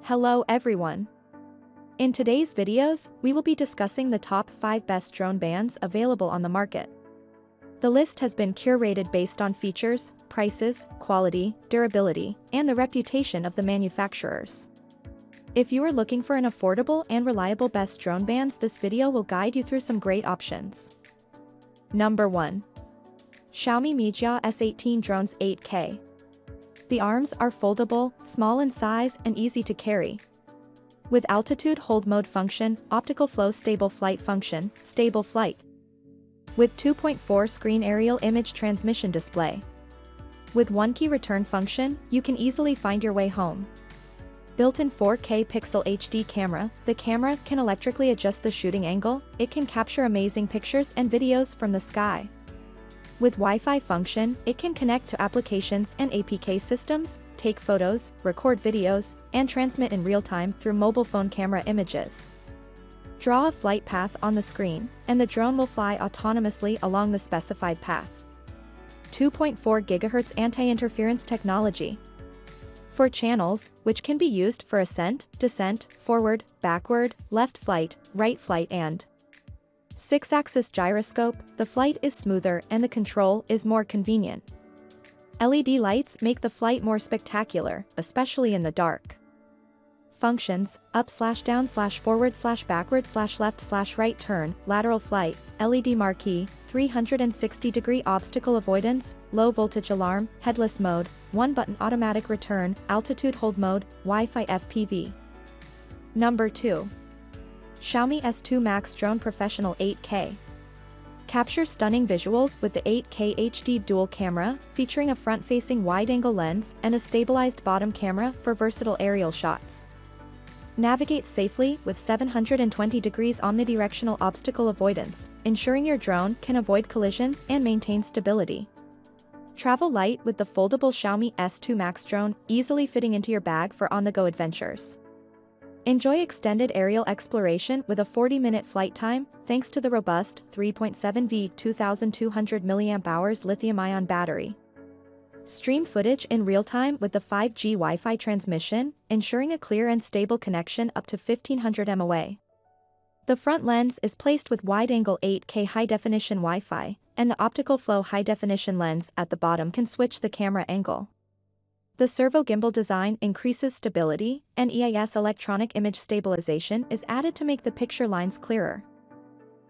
Hello everyone. In today's videos, we will be discussing the top 5 best drone bands available on the market. The list has been curated based on features, prices, quality, durability, and the reputation of the manufacturers. If you are looking for an affordable and reliable best drone bands, this video will guide you through some great options. Number 1. Xiaomi Mijia S18 Drones 8K. The arms are foldable, small in size, and easy to carry. With altitude hold mode function, optical flow stable flight function, stable flight. With 2.4 screen aerial image transmission display. With 1 key return function, you can easily find your way home. Built-in 4K pixel HD camera, the camera can electrically adjust the shooting angle, it can capture amazing pictures and videos from the sky. With Wi-Fi function, it can connect to applications and APK systems, take photos, record videos, and transmit in real time through mobile phone camera images. Draw a flight path on the screen, and the drone will fly autonomously along the specified path. 2.4 GHz anti-interference technology. For channels, which can be used for ascent, descent, forward, backward, left flight, right flight and 6-axis gyroscope, the flight is smoother and the control is more convenient. LED lights make the flight more spectacular, especially in the dark. Functions: up/down/forward/backward/left/right turn, lateral flight, LED marquee, 360-degree obstacle avoidance, low voltage alarm, headless mode, 1-button automatic return, altitude hold mode, Wi-Fi FPV. Number 2. Xiaomi S2 Max Drone Professional 8K. Capture stunning visuals with the 8K HD dual camera, featuring a front-facing wide-angle lens and a stabilized bottom camera for versatile aerial shots. Navigate safely with 720 degrees omnidirectional obstacle avoidance, ensuring your drone can avoid collisions and maintain stability. Travel light with the foldable Xiaomi S2 Max drone, easily fitting into your bag for on-the-go adventures. Enjoy extended aerial exploration with a 40-minute flight time, thanks to the robust 3.7V 2200 mAh lithium-ion battery. Stream footage in real time with the 5G Wi-Fi transmission, ensuring a clear and stable connection up to 1500 MOA. The front lens is placed with wide-angle 8K high-definition Wi-Fi, and the optical flow high-definition lens at the bottom can switch the camera angle. The servo gimbal design increases stability, and EIS electronic image stabilization is added to make the picture lines clearer.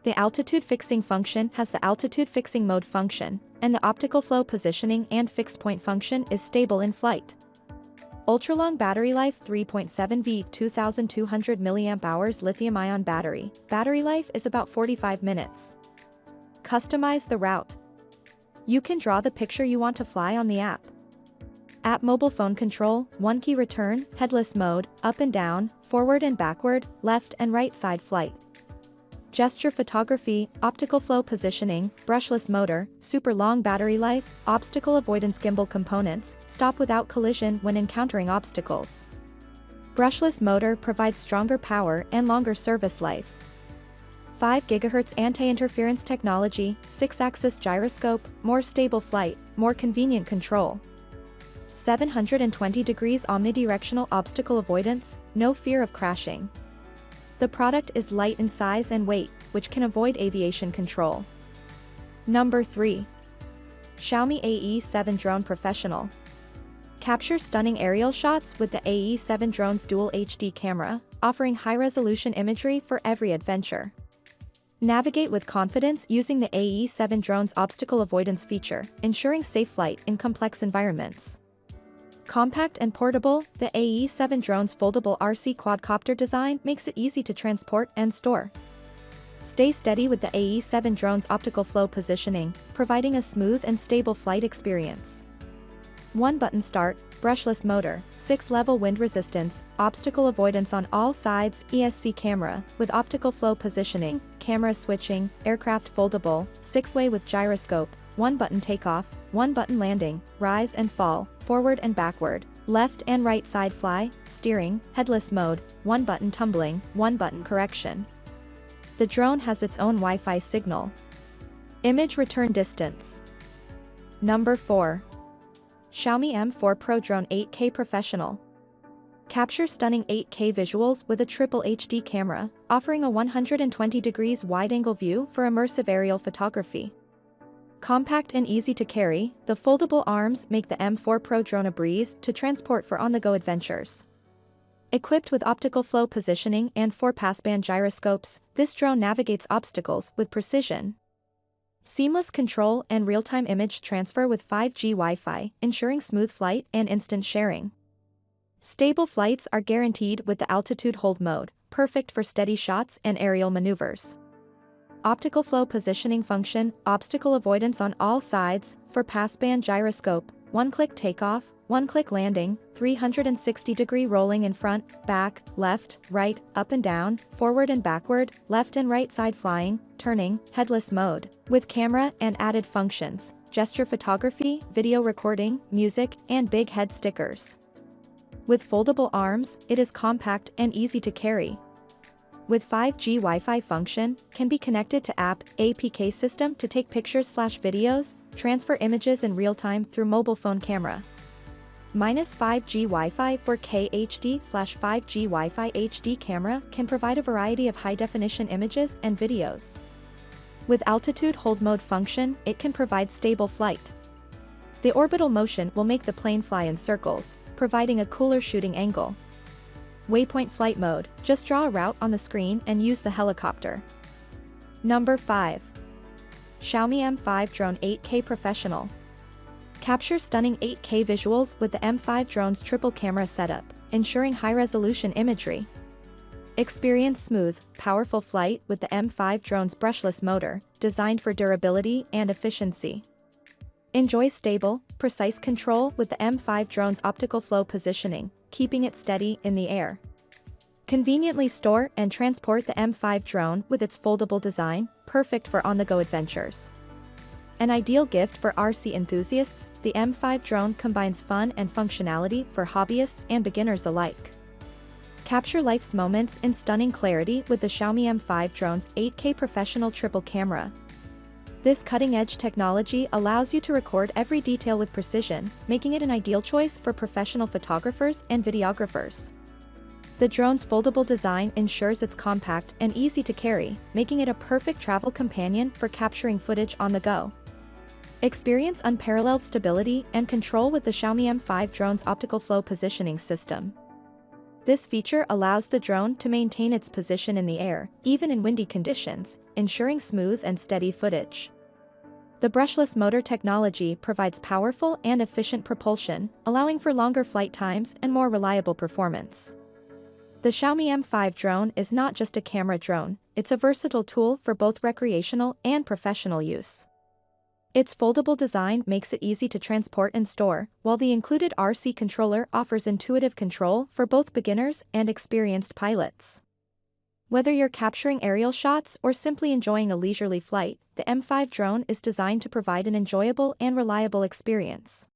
The altitude fixing function has the altitude fixing mode function, and the optical flow positioning and fixed point function is stable in flight. Ultra-long battery life 3.7V 2200 mAh lithium-ion battery. Battery life is about 45 minutes. Customize the route. You can draw the picture you want to fly on the app. App mobile phone control, 1 key return, headless mode, up and down, forward and backward, left and right side flight. Gesture photography, optical flow positioning, brushless motor, super long battery life, obstacle avoidance gimbal components, stop without collision when encountering obstacles. Brushless motor provides stronger power and longer service life. 5 GHz anti-interference technology, 6-axis gyroscope, more stable flight, more convenient control. 720 degrees omnidirectional obstacle avoidance, no fear of crashing. The product is light in size and weight, which can avoid aviation control. Number 3. Xiaomi AE7 Drone Professional. Capture stunning aerial shots with the AE7 drone's dual HD camera, offering high-resolution imagery for every adventure. Navigate with confidence using the AE7 drone's obstacle avoidance feature, ensuring safe flight in complex environments. Compact and portable, the AE7 drone's foldable RC quadcopter design makes it easy to transport and store. Stay steady with the AE7 drone's optical flow positioning, providing a smooth and stable flight experience. 1-button start, brushless motor, 6-level wind resistance, obstacle avoidance on all sides, ESC camera, with optical flow positioning, camera switching, aircraft foldable, 6-way with gyroscope, 1-button takeoff, 1-button landing, rise and fall, forward and backward, left and right side fly, steering, headless mode, 1-button tumbling, 1-button correction. The drone has its own Wi-Fi signal. Image return distance. Number 4. Xiaomi M4 Pro Drone 8K Professional. Capture stunning 8K visuals with a triple HD camera, offering a 120 degrees wide-angle view for immersive aerial photography. Compact and easy to carry, the foldable arms make the M4 Pro drone a breeze to transport for on-the-go adventures. Equipped with optical flow positioning and 4 passband gyroscopes, this drone navigates obstacles with precision. Seamless control and real-time image transfer with 5G Wi-Fi, ensuring smooth flight and instant sharing. Stable flights are guaranteed with the altitude hold mode, perfect for steady shots and aerial maneuvers. Optical flow positioning function, obstacle avoidance on all sides, for passband gyroscope, one-click takeoff, one-click landing, 360-degree rolling in front, back, left, right, up and down, forward and backward, left and right side flying, turning, headless mode, with camera and added functions, gesture photography, video recording, music, and big head stickers. With foldable arms, it is compact and easy to carry. With 5G Wi-Fi function, can be connected to APK system to take pictures/videos, transfer images in real time through mobile phone camera. -5G Wi-Fi 4K HD/5G Wi-Fi HD camera can provide a variety of high-definition images and videos. With altitude hold mode function, it can provide stable flight. The orbital motion will make the plane fly in circles, providing a cooler shooting angle. Waypoint flight mode, just draw a route on the screen and use the helicopter. Number 5. Xiaomi M5 Drone 8K Professional. Capture stunning 8K visuals with the M5 drone's triple camera setup, ensuring high-resolution imagery. Experience smooth, powerful flight with the M5 drone's brushless motor, designed for durability and efficiency. Enjoy stable, precise control with the M5 drone's optical flow positioning, keeping it steady in the air. Conveniently store and transport the M5 drone with its foldable design, perfect for on-the-go adventures. An ideal gift for RC enthusiasts, the M5 drone combines fun and functionality for hobbyists and beginners alike. Capture life's moments in stunning clarity with the Xiaomi M5 drone's 8K professional triple camera. This cutting-edge technology allows you to record every detail with precision, making it an ideal choice for professional photographers and videographers. The drone's foldable design ensures it's compact and easy to carry, making it a perfect travel companion for capturing footage on the go. Experience unparalleled stability and control with the Xiaomi M5 drone's optical flow positioning system. This feature allows the drone to maintain its position in the air, even in windy conditions, ensuring smooth and steady footage. The brushless motor technology provides powerful and efficient propulsion, allowing for longer flight times and more reliable performance. The Xiaomi M5 drone is not just a camera drone, it's a versatile tool for both recreational and professional use. Its foldable design makes it easy to transport and store, while the included RC controller offers intuitive control for both beginners and experienced pilots. Whether you're capturing aerial shots or simply enjoying a leisurely flight, the M5 drone is designed to provide an enjoyable and reliable experience.